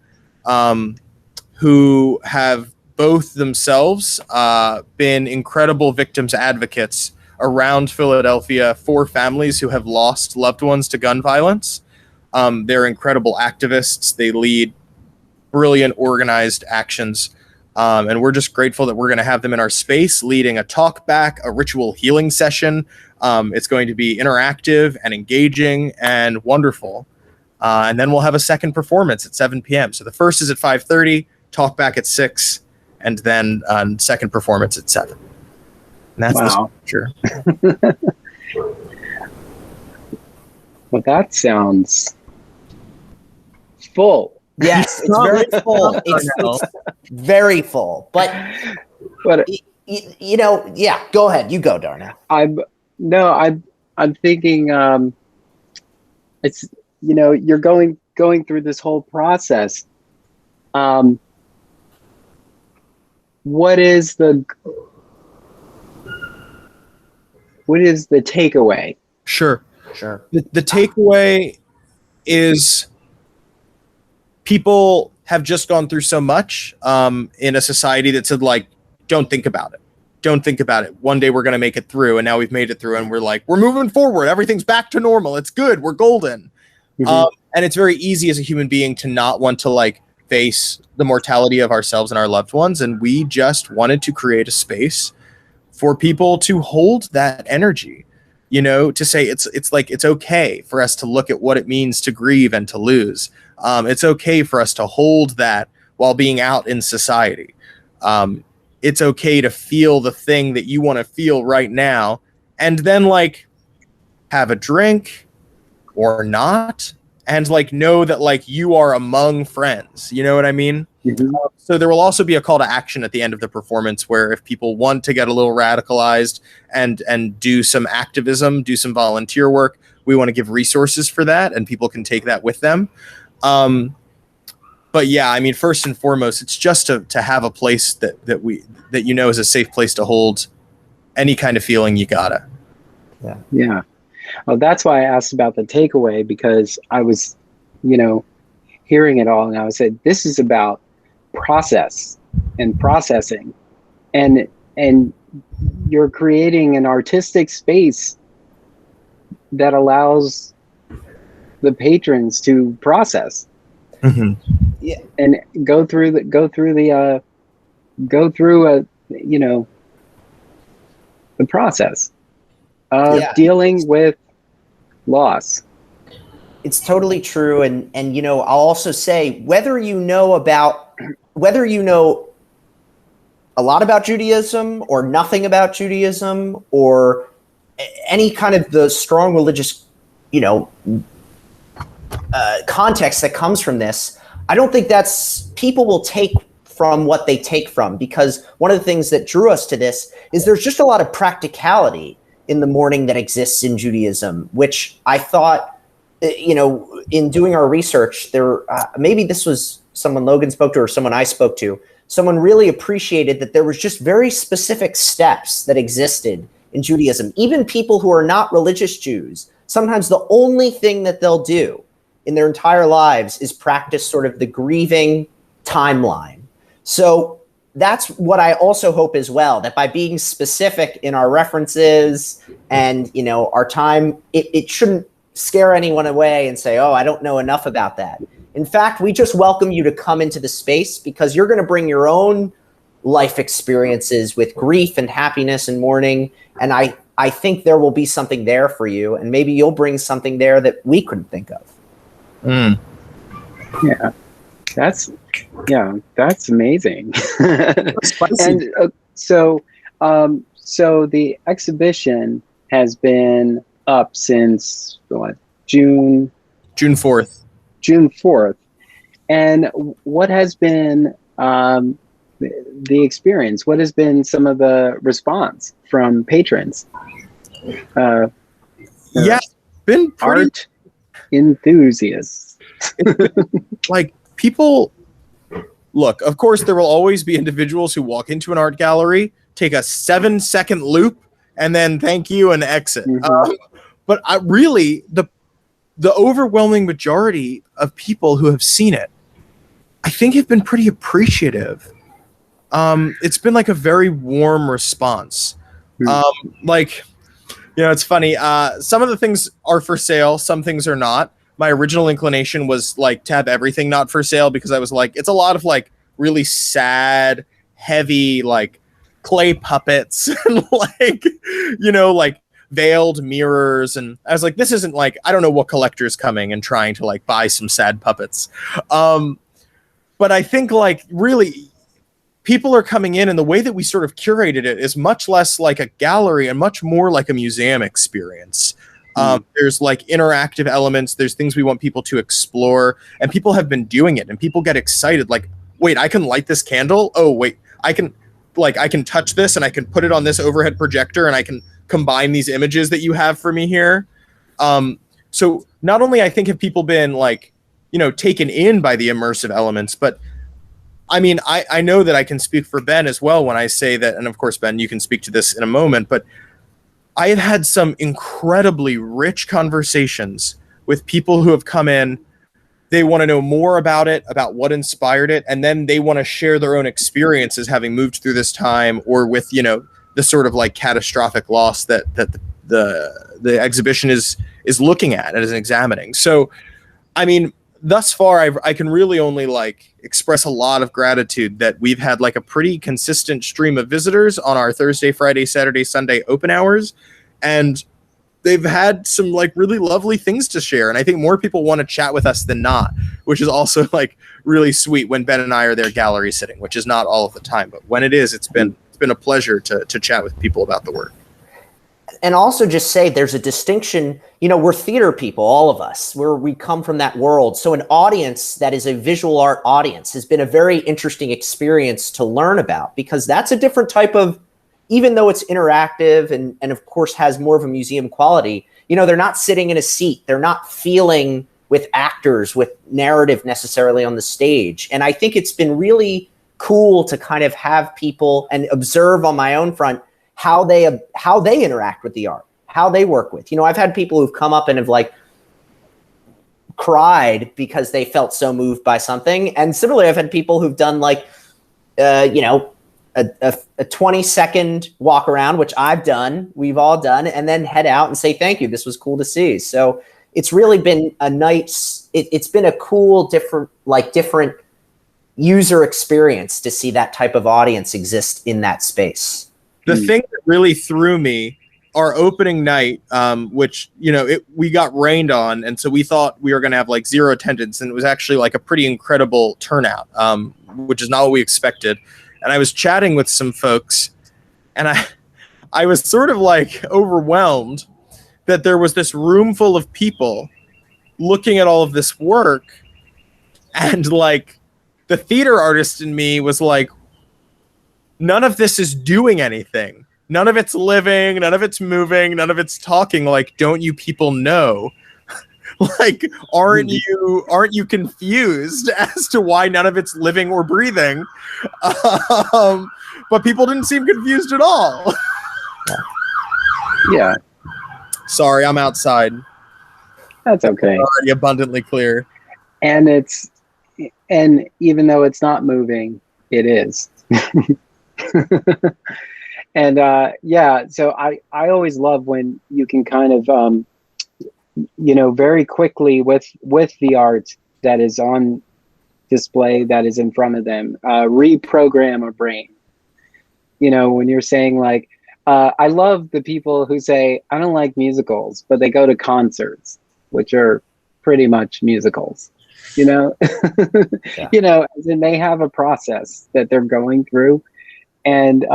who have both themselves been incredible victims advocates around Philadelphia for families who have lost loved ones to gun violence. They're incredible activists. They lead brilliant organized actions. And we're just grateful that we're going to have them in our space, leading a talk back, a ritual healing session. It's going to be interactive and engaging and wonderful. And then we'll have a second performance at 7 p.m. So the first is at 5:30, talk back at 6, and then second performance at 7. And that's the structure. Well, that sounds full. Yes, it's very full. It's very full. But yeah. Go ahead. You go, Darnell. I'm thinking. It's you're going through this whole process. What is the takeaway? Sure. The takeaway is people have just gone through so much in a society that said, like, don't think about it. Don't think about it. One day we're going to make it through. And now we've made it through and we're like, we're moving forward. Everything's back to normal. It's good. We're golden. Mm-hmm. And it's very easy as a human being to not want to like face the mortality of ourselves and our loved ones. And we just wanted to create a space for people to hold that energy, to say it's like, it's okay for us to look at what it means to grieve and to lose. It's okay for us to hold that while being out in society. It's okay to feel the thing that you want to feel right now, and then like have a drink or not, and like know that like you are among friends. You know what I mean? Mm-hmm. So there will also be a call to action at the end of the performance, where if people want to get a little radicalized and do some activism, do some volunteer work, we want to give resources for that, and people can take that with them. But yeah, I mean, first and foremost, it's just to have a place that is a safe place to hold any kind of feeling you gotta. Yeah. Well, that's why I asked about the takeaway, because I was, hearing it all, and I was saying, this is about process and processing, and you're creating an artistic space that allows the patrons to process. Mm-hmm. Yeah, and go through the process of dealing with loss. It's totally true, and I'll also say, whether you know a lot about Judaism or nothing about Judaism, or any kind of the strong religious context that comes from this, I don't think that's people will take from what they take from, because one of the things that drew us to this is there's just a lot of practicality in the mourning that exists in Judaism, which I thought, in doing our research, maybe this was someone Logan spoke to or someone I spoke to, someone really appreciated that there was just very specific steps that existed in Judaism. Even people who are not religious Jews, sometimes the only thing that they'll do in their entire lives is practice sort of the grieving timeline. So that's what I also hope as well, that by being specific in our references and, our time, it shouldn't scare anyone away and say, oh, I don't know enough about that. In fact, we just welcome you to come into the space because you're going to bring your own life experiences with grief and happiness and mourning. And I think there will be something there for you. And maybe you'll bring something there that we couldn't think of. Mm. Yeah, that's amazing. And so the exhibition has been up since June 4th. June 4th. And what has been the experience? What has been some of the response from patrons? Been pretty art enthusiasts. Like, people look, of course there will always be individuals who walk into an art gallery, take a 7-second loop, and then thank you and exit. Mm-hmm. But the overwhelming majority of people who have seen it, I think, have been pretty appreciative. It's been like a very warm response. It's funny. Some of the things are for sale. Some things are not. My original inclination was like to have everything not for sale, because I was like, it's a lot of like really sad, heavy, like clay puppets and like veiled mirrors. And I was like, this isn't like, I don't know what collector's coming and trying to like buy some sad puppets. But I think like really people are coming in, and the way that we sort of curated it is much less like a gallery and much more like a museum experience. There's like interactive elements. There's things we want people to explore, and people have been doing it, and people get excited. Like, wait, I can light this candle. Oh, wait, I can touch this and I can put it on this overhead projector and I can combine these images that you have for me here. So not only I think have people been like, taken in by the immersive elements, but I mean, I know that I can speak for Ben as well when I say that, and of course, Ben, you can speak to this in a moment, but I have had some incredibly rich conversations with people who have come in. They want to know more about it, about what inspired it, and then they want to share their own experiences having moved through this time, or with, the sort of like catastrophic loss that the exhibition is looking at and is examining. So, I mean, thus far, I can really only like express a lot of gratitude that we've had like a pretty consistent stream of visitors on our Thursday, Friday, Saturday, Sunday open hours. And they've had some like really lovely things to share. And I think more people want to chat with us than not, which is also like really sweet when Ben and I are there gallery sitting, which is not all of the time. But when it is, it's been a pleasure to chat with people about the work. And also just say there's a distinction, we're theater people, all of us, where we come from that world. So an audience that is a visual art audience has been a very interesting experience to learn about, because that's a different type of, even though it's interactive and of course has more of a museum quality, they're not sitting in a seat. They're not feeling with actors, with narrative necessarily on the stage. And I think it's been really cool to kind of have people and observe on my own front how they interact with the art, how they work with. I've had people who've come up and have like cried because they felt so moved by something. And similarly, I've had people who've done like, a 20-second walk around, which I've done, we've all done, and then head out and say, thank you, this was cool to see. So it's really been a nice, it's been a cool, different user experience to see that type of audience exist in that space. The thing that really threw me, our opening night, which, we got rained on. And so we thought we were going to have like zero attendance. And it was actually like a pretty incredible turnout, which is not what we expected. And I was chatting with some folks, and I was sort of like overwhelmed that there was this room full of people looking at all of this work, and like the theater artist in me was like, none of this is doing anything. None of it's living, none of it's moving, none of it's talking. Like, don't you people know? Like, aren't you confused as to why none of it's living or breathing? But people didn't seem confused at all. Yeah. Sorry, I'm outside. That's okay. Already abundantly clear. And even though it's not moving, it is. And so I always love when you can kind of very quickly with the art that is on display, that is in front of them, reprogram a brain. When you're saying like, I love the people who say, I don't like musicals, but they go to concerts, which are pretty much musicals, Yeah. And they have a process that they're going through. And,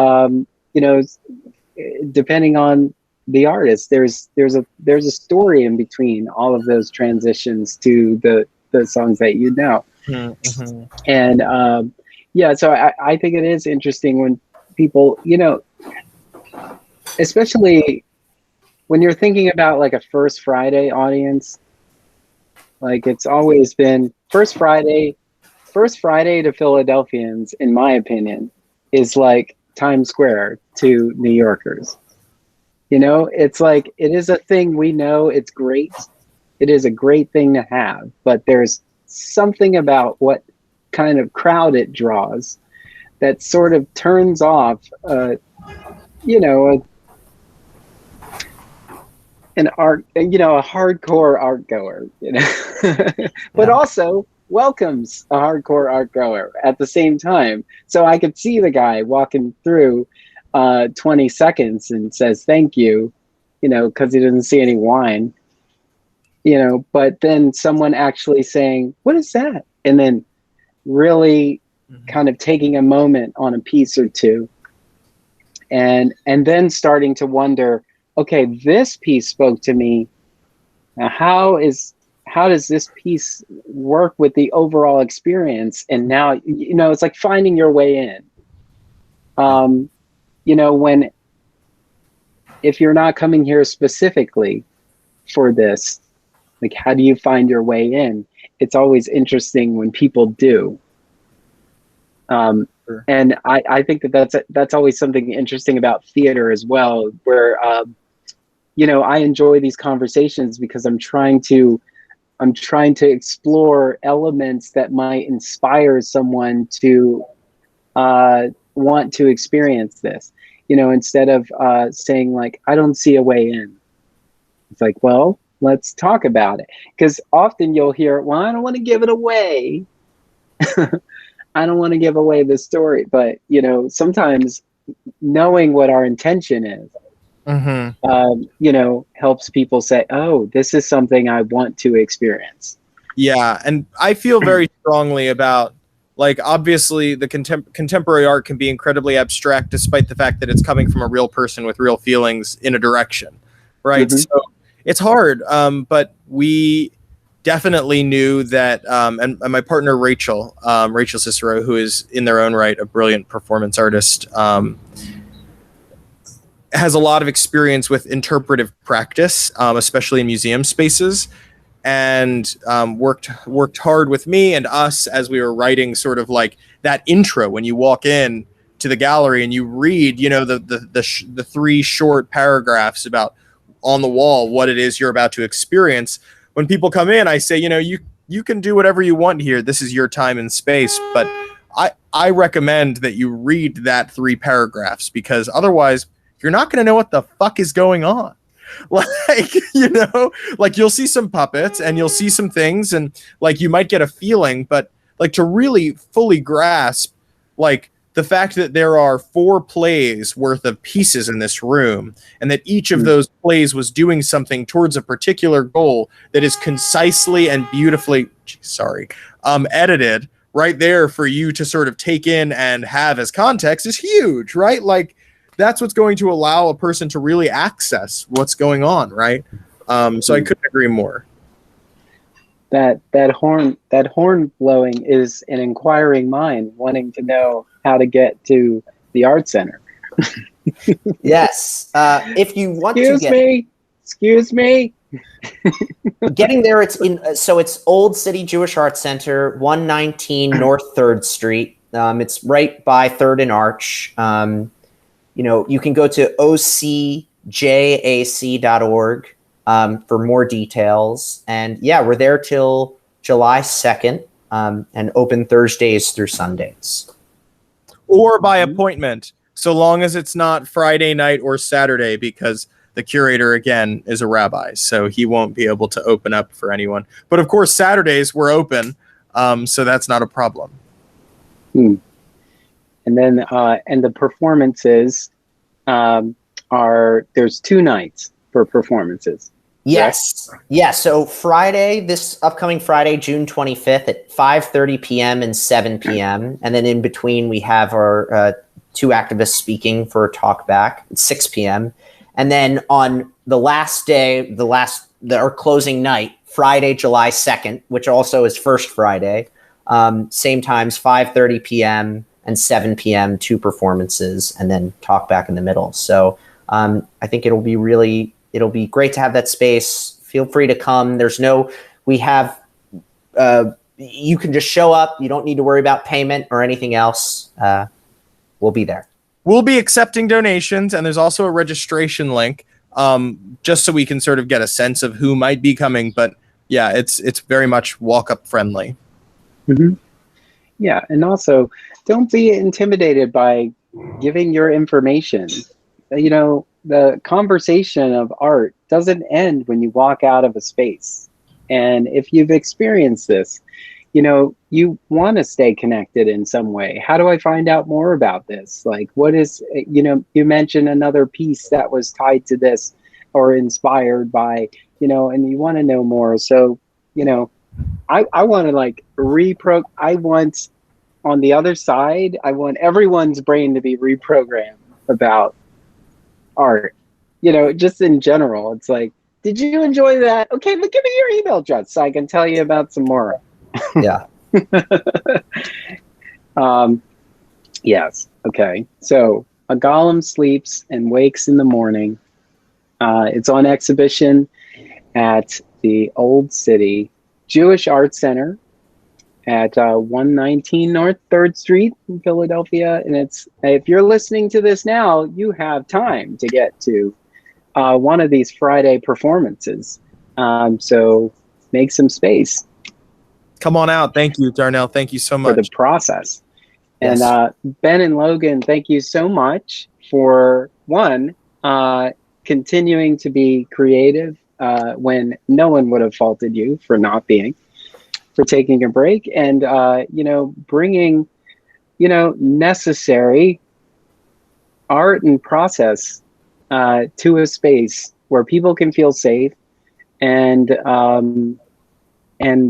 depending on the artist, there's a story in between all of those transitions to the songs that you know. Mm-hmm. And so I think it is interesting when people, especially when you're thinking about like a First Friday audience, like it's always been First Friday to Philadelphians, in my opinion, is like Times Square to New Yorkers. It's like, it is a thing we know, it's great. It is a great thing to have, but there's something about what kind of crowd it draws that sort of turns off, an art, a hardcore art goer, but also welcomes a hardcore art goer at the same time. So I could see the guy walking through 20 seconds and says thank you, because he doesn't see any wine, but then someone actually saying, what is that? And then really kind of taking a moment on a piece or two, and then starting to wonder, okay, this piece spoke to me. Now, how does this piece work with the overall experience? And now, it's like finding your way in. If you're not coming here specifically for this, like, how do you find your way in? It's always interesting when people do. Sure. And I think that's always something interesting about theater as well, where, I enjoy these conversations because I'm trying to explore elements that might inspire someone to want to experience this, instead of saying like, I don't see a way in. It's like, well, let's talk about it. Because often you'll hear, well, I don't want to give it away. I don't want to give away the story. But, sometimes knowing what our intention is, helps people say, oh, this is something I want to experience. Yeah. And I feel very strongly about, like, obviously the contemporary art can be incredibly abstract, despite the fact that it's coming from a real person with real feelings in a direction. Right. Mm-hmm. So it's hard. But we definitely knew that, and my partner, Rachel Cicero, who is in their own right a brilliant performance artist, has a lot of experience with interpretive practice, especially in museum spaces, and worked hard with me and us as we were writing sort of like that intro when you walk in to the gallery and you read, the three short paragraphs about on the wall what it is you're about to experience. When people come in, I say, you can do whatever you want here. This is your time and space, but I recommend that you read that 3 paragraphs, because otherwise you're not going to know what the fuck is going on. Like, like you'll see some puppets and you'll see some things and like you might get a feeling, but like to really fully grasp like the fact that there are 4 plays worth of pieces in this room and that each of those plays was doing something towards a particular goal that is concisely and beautifully edited right there for you to sort of take in and have as context is huge, right? Like, that's what's going to allow a person to really access what's going on, right? So I couldn't agree more. That horn blowing is an inquiring mind wanting to know how to get to the art center. Yes. If you want Excuse me. getting there, it's Old City Jewish Art Center, 119 North 3rd Street. It's right by 3rd and Arch. You can go to OCJAC.org for more details. And yeah, we're there till July 2nd and open Thursdays through Sundays. Or by appointment, so long as it's not Friday night or Saturday, because the curator, again, is a rabbi, so he won't be able to open up for anyone. But of course, Saturdays we're open, so that's not a problem. And then and the performances there's 2 nights for performances. Yes. Right? Yeah. So this upcoming Friday, June 25th at 5:30 p.m. and 7 p.m. And then in between, we have our 2 activists speaking for a talk back at 6 p.m. And then on the last day, our closing night, Friday, July 2nd, which also is First Friday, same times, 5:30 p.m. and 7 p.m., 2 performances, and then talk back in the middle. So I think it'll be great to have that space. Feel free to come. You can just show up. You don't need to worry about payment or anything else. We'll be there. We'll be accepting donations, and there's also a registration link, just so we can sort of get a sense of who might be coming. But yeah, it's very much walk-up friendly. Mm-hmm. Yeah, and also don't be intimidated by giving your information. The conversation of art doesn't end when you walk out of a space. And if you've experienced this, you want to stay connected in some way. How do I find out more about this? Like, what is, you mentioned another piece that was tied to this or inspired by, and you want to know more. So, I want to I want on the other side, I want everyone's brain to be reprogrammed about art, just in general. It's like, did you enjoy that? Okay, but give me your email address so I can tell you about some more. Yeah. Yes. Okay. So A Golem Sleeps and Wakes in the Morning. It's on exhibition at the Old City Jewish Art Center at 119 North 3rd Street in Philadelphia. And if you're listening to this now, you have time to get to one of these Friday performances. So make some space. Come on out. Thank you, Darnell. Thank you so much. For the process. Yes. And Ben and Logan, thank you so much for, continuing to be creative when no one would have faulted you for not being, for taking a break, and, bringing, necessary art and process to a space where people can feel safe and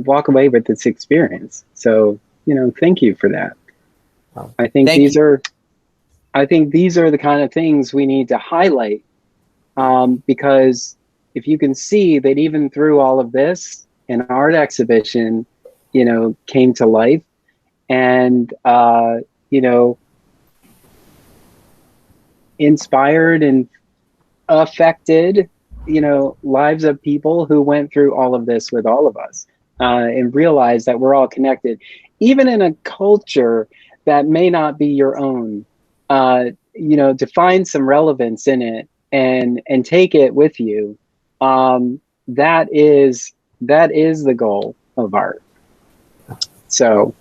walk away with this experience. So, thank you for that. Well, I think these are the kind of things we need to highlight, because if you can see that even through all of this, an art exhibition, came to life and, inspired and affected, lives of people who went through all of this with all of us, and realized that we're all connected, even in a culture that may not be your own, to find some relevance in it and take it with you. That is the goal of art. So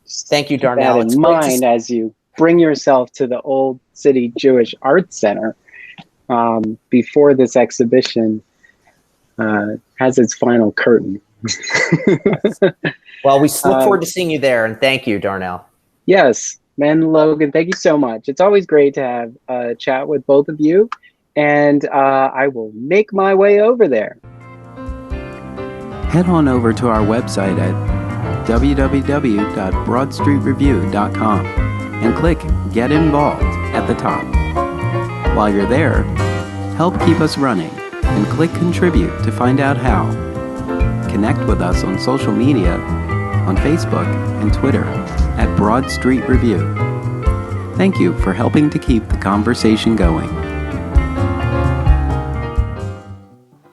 thank you, Darnell. Keep that in mind as you bring yourself to the Old City Jewish Art Center before this exhibition has its final curtain. Well, we look forward to seeing you there, and thank you, Darnell. Yes, Ben, Logan, thank you so much. It's always great to have a chat with both of you, and I will make my way over there. Head on over to our website at www.broadstreetreview.com and click Get Involved at the top. While you're there, help keep us running and click Contribute to find out how. connect with us on social media on Facebook and Twitter at Broad Street Review. Thank you for helping to keep the conversation going.